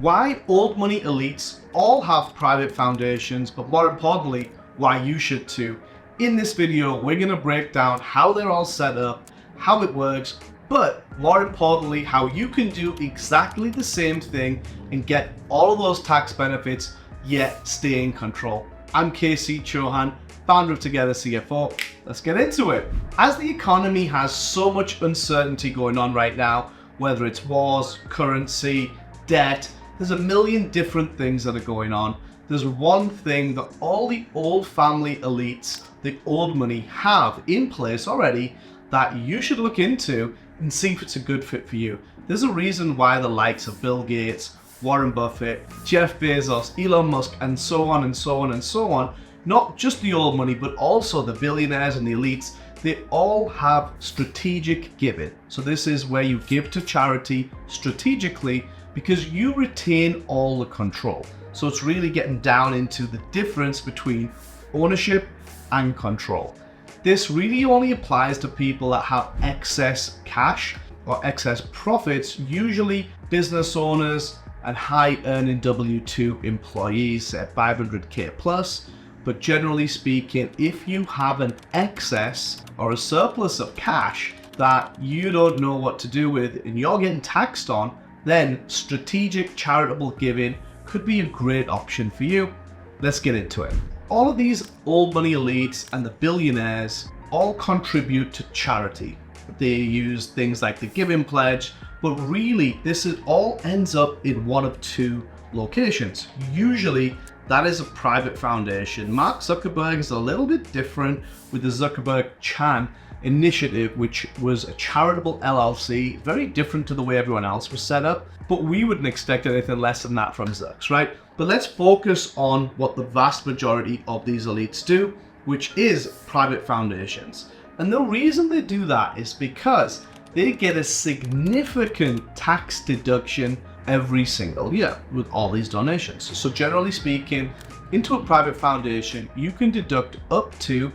why old money elites all have private foundations, but more importantly, why you should too. In this video, we're going to break down how they're all set up, how it works, but more importantly, how you can do exactly the same thing and get all of those tax benefits, yet stay in control. I'm KC Chohan, founder of Together CFO. Let's get into it. As the economy has so much uncertainty going on right now, whether it's wars, currency, debt, there's a million different things that are going on. There's one thing that all the old family elites, the old money, have in place already that you should look into and see if it's a good fit for you. There's a reason why the likes of Bill Gates, Warren Buffett, Jeff Bezos, Elon Musk, and so on and so on and so on, not just the old money, but also the billionaires and the elites, they all have strategic giving. So this is where you give to charity strategically because you retain all the control. So it's really getting down into the difference between ownership and control. This really only applies to people that have excess cash or excess profits, usually business owners and high earning W2 employees at 500K plus. But generally speaking, if you have an excess or a surplus of cash that you don't know what to do with and you're getting taxed on, then strategic charitable giving could be a great option for you. Let's get into it. All of these old money elites and the billionaires all contribute to charity. They use things like the Giving Pledge, but really this all ends up in one of two locations. Usually that is a private foundation. Mark Zuckerberg is a little bit different with the Zuckerberg-Chan initiative, which was a charitable LLC, very different to the way everyone else was set up, but we wouldn't expect anything less than that from Zucks, right? But let's focus on what the vast majority of these elites do, which is private foundations. And the reason they do that is because they get a significant tax deduction every single year with all these donations. So generally speaking, into a private foundation, you can deduct up to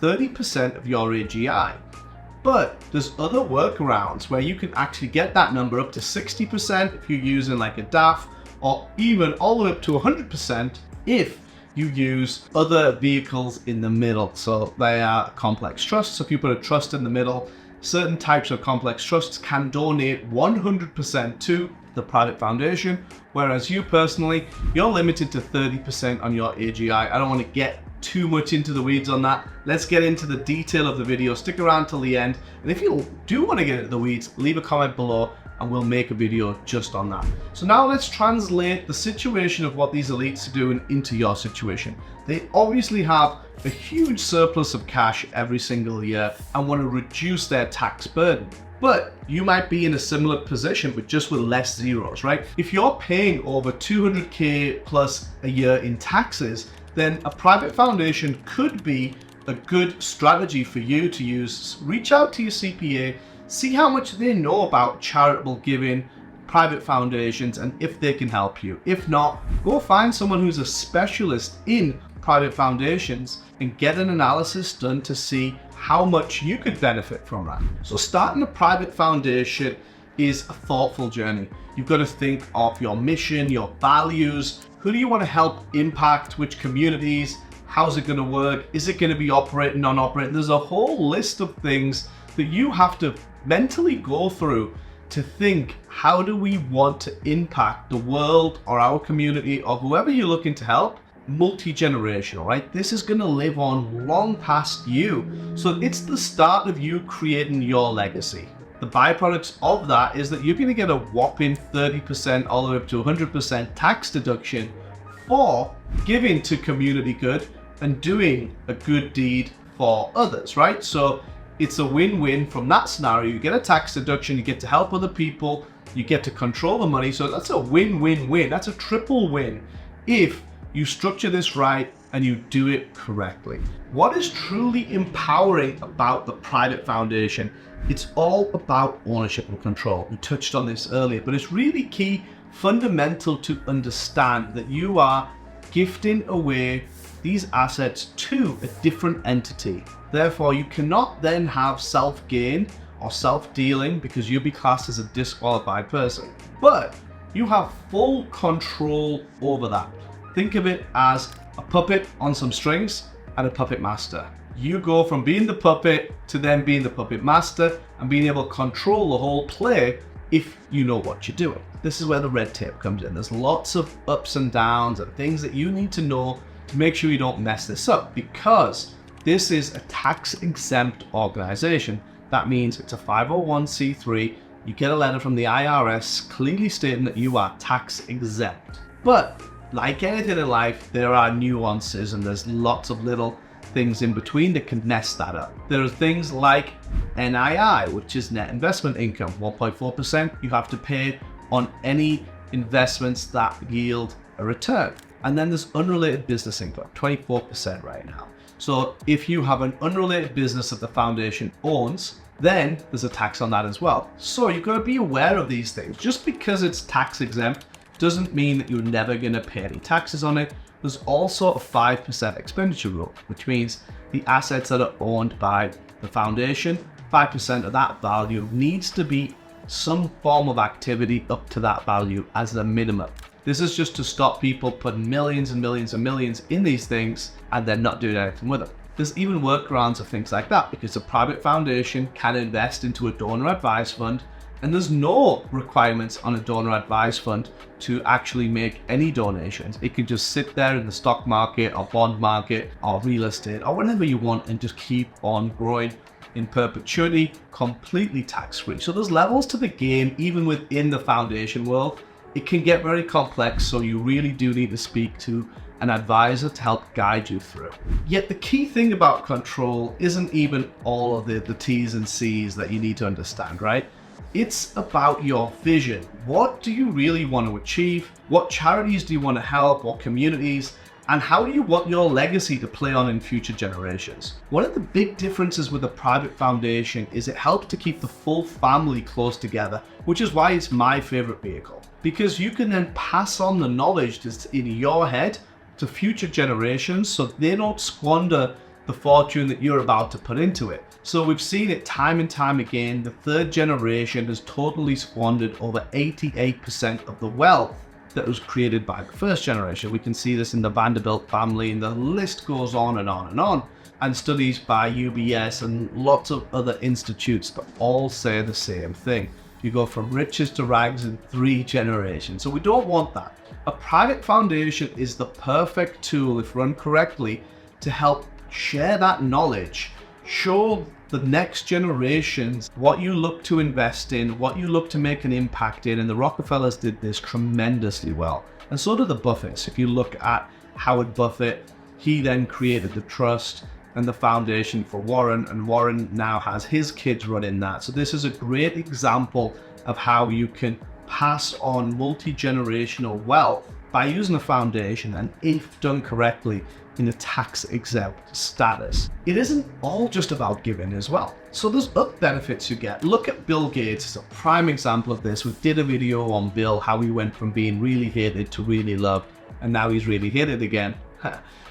30% of your AGI. But there's other workarounds where you can actually get that number up to 60% if you're using like a DAF, or even all the way up to 100% if you use other vehicles in the middle. So they are complex trusts. So if you put a trust in the middle, certain types of complex trusts can donate 100% to the private foundation, whereas you personally, you're limited to 30% on your AGI. I don't want to get too much into the weeds on that. Let's get into the detail of the video. Stick around till the end. And if you do want to get into the weeds, leave a comment below and we'll make a video just on that. So now let's translate the situation of what these elites are doing into your situation. They obviously have a huge surplus of cash every single year and want to reduce their tax burden. But you might be in a similar position, but just with less zeros, right? If you're paying over 200K plus a year in taxes, then a private foundation could be a good strategy for you to use. Reach out to your CPA, see how much they know about charitable giving, private foundations, and if they can help you. If not, go find someone who's a specialist in private foundations and get an analysis done to see how much you could benefit from that. So starting a private foundation is a thoughtful journey. You've got to think of your mission, your values. Who do you want to help impact? Which communities? How's it going to work? Is it going to be operating, non-operating? There's a whole list of things that you have to mentally go through to think, how do we want to impact the world or our community or whoever you're looking to help? Multi-generational, right? This is going to live on long past you. So it's the start of you creating your legacy. The byproducts of that is that you're going to get a whopping 30% all the way up to 100% tax deduction for giving to community good and doing a good deed for others, right? So it's a win-win from that scenario. You get a tax deduction, you get to help other people, you get to control the money. So that's a win-win-win. That's a triple win if you structure this right and you do it correctly. What is truly empowering about the private foundation? It's all about ownership and control. We touched on this earlier, but it's really key, fundamental to understand that you are gifting away these assets to a different entity. Therefore, you cannot then have self-gain or self-dealing because you'll be classed as a disqualified person. But You have full control over that. Think of it as a puppet on some strings and a puppet master. You go from being the puppet to then being the puppet master and being able to control the whole play if you know what you're doing. This is where the red tape comes in. There's lots of ups and downs and things that you need to know to make sure you don't mess this up, because this is a tax-exempt organization. That means it's a 501c3. You get a letter from the IRS clearly stating that you are tax exempt. But like anything in life, there are nuances and there's lots of little things in between that can mess that up. There are things like NII, which is net investment income, 1.4% you have to pay on any investments that yield a return. And then there's unrelated business income, 24% right now. So if you have an unrelated business that the foundation owns, then there's a tax on that as well. So you've got to be aware of these things. Just because it's tax exempt doesn't mean that you're never going to pay any taxes on it. There's also a 5% expenditure rule, which means the assets that are owned by the foundation, 5% of that value needs to be some form of activity up to that value as a minimum. This is just to stop people putting millions and millions and millions in these things and then not doing anything with them. There's even workarounds of things like that, because a private foundation can invest into a donor advised fund, and there's no requirements on a donor advised fund to actually make any donations. It can just sit there in the stock market or bond market or real estate or whatever you want and just keep on growing in perpetuity, completely tax-free. So there's levels to the game even within the foundation world. It can get very complex, so you really do need to speak to an advisor to help guide you through. Yet the key thing about control isn't even all of the T's and C's that you need to understand, right? It's about your vision. What do you really want to achieve? What charities do you want to help? What communities? And how do you want your legacy to play on in future generations? One of the big differences with a private foundation is it helps to keep the full family close together, which is why it's my favorite vehicle. Because you can then pass on the knowledge that's in your head to future generations so they don't squander the fortune that you're about to put into it. So we've seen it time and time again. The third generation has totally squandered over 88% of the wealth that was created by the first generation. We can see this in the Vanderbilt family, and the list goes on and on and on. And studies by UBS and lots of other institutes that all say the same thing. You go from riches to rags in 3 generations. So we don't want that. A private foundation is the perfect tool, if run correctly, to help share that knowledge, show the next generations what you look to invest in, what you look to make an impact in. And the Rockefellers did this tremendously well. And so did the Buffetts. If you look at Howard Buffett, he then created the trust and the foundation for Warren, and Warren now has his kids running that. So this is a great example of how you can pass on multi-generational wealth by using a foundation, and if done correctly, in a tax-exempt status. It isn't all just about giving as well. So there's other benefits you get. Look at Bill Gates as a prime example of this. We did a video on Bill, how he went from being really hated to really loved, and now he's really hated again.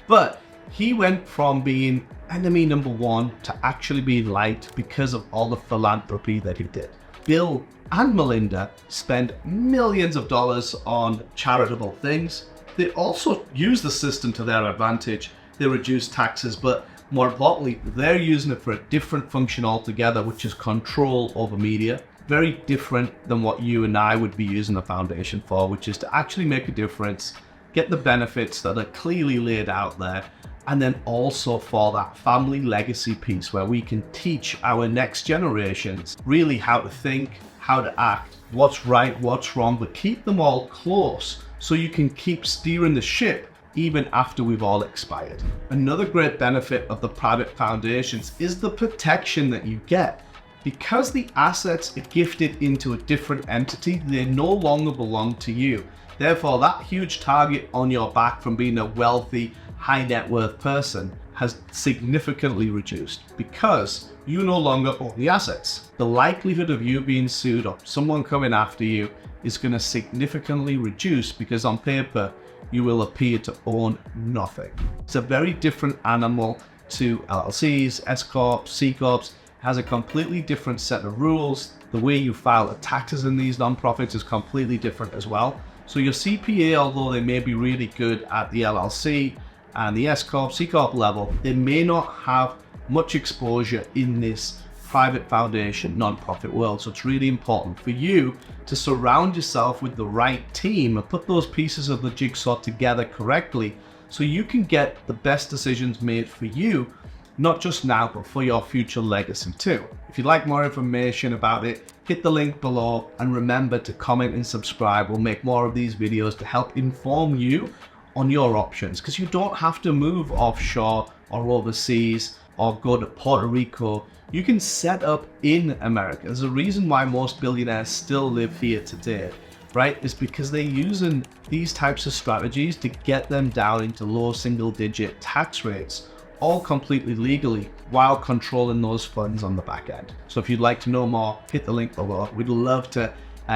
But he went from being enemy number 1 to actually being liked because of all the philanthropy that he did. Bill and Melinda spend millions of dollars on charitable things. They also use the system to their advantage. They reduce taxes, but more importantly, they're using it for a different function altogether, which is control over media. Very different than what you and I would be using the foundation for, which is to actually make a difference, get the benefits that are clearly laid out there, and then also for that family legacy piece where we can teach our next generations really how to think, how to act, what's right, what's wrong, but keep them all close so you can keep steering the ship even after we've all expired. Another great benefit of the private foundations is the protection that you get. Because the assets are gifted into a different entity, they no longer belong to you. Therefore, that huge target on your back from being a wealthy, high net worth person has significantly reduced because you no longer own the assets. The likelihood of you being sued or someone coming after you is going to significantly reduce because on paper, you will appear to own nothing. It's a very different animal to LLCs, S Corps, C Corps. Has a completely different set of rules. The way you file the taxes in these nonprofits is completely different as well. So your CPA, although they may be really good at the LLC and the S Corp, C Corp level, they may not have much exposure in this private foundation nonprofit world. So it's really important for you to surround yourself with the right team and put those pieces of the jigsaw together correctly so you can get the best decisions made for you, not just now, but for your future legacy too. If you'd like more information about it, hit the link below, and remember to comment and subscribe. We'll make more of these videos to help inform you on your options, because you don't have to move offshore or overseas or go to Puerto Rico. You can set up in America. There's a reason why most billionaires still live here today, right? It's because they're using these types of strategies to get them down into low single-digit tax rates, all completely legally, while controlling those funds on the back end. So if you'd like to know more, hit the link below. We'd love to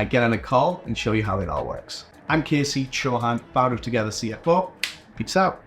get on a call and show you how it all works. I'm KC Chohan, founder of Together CFO. Peace out.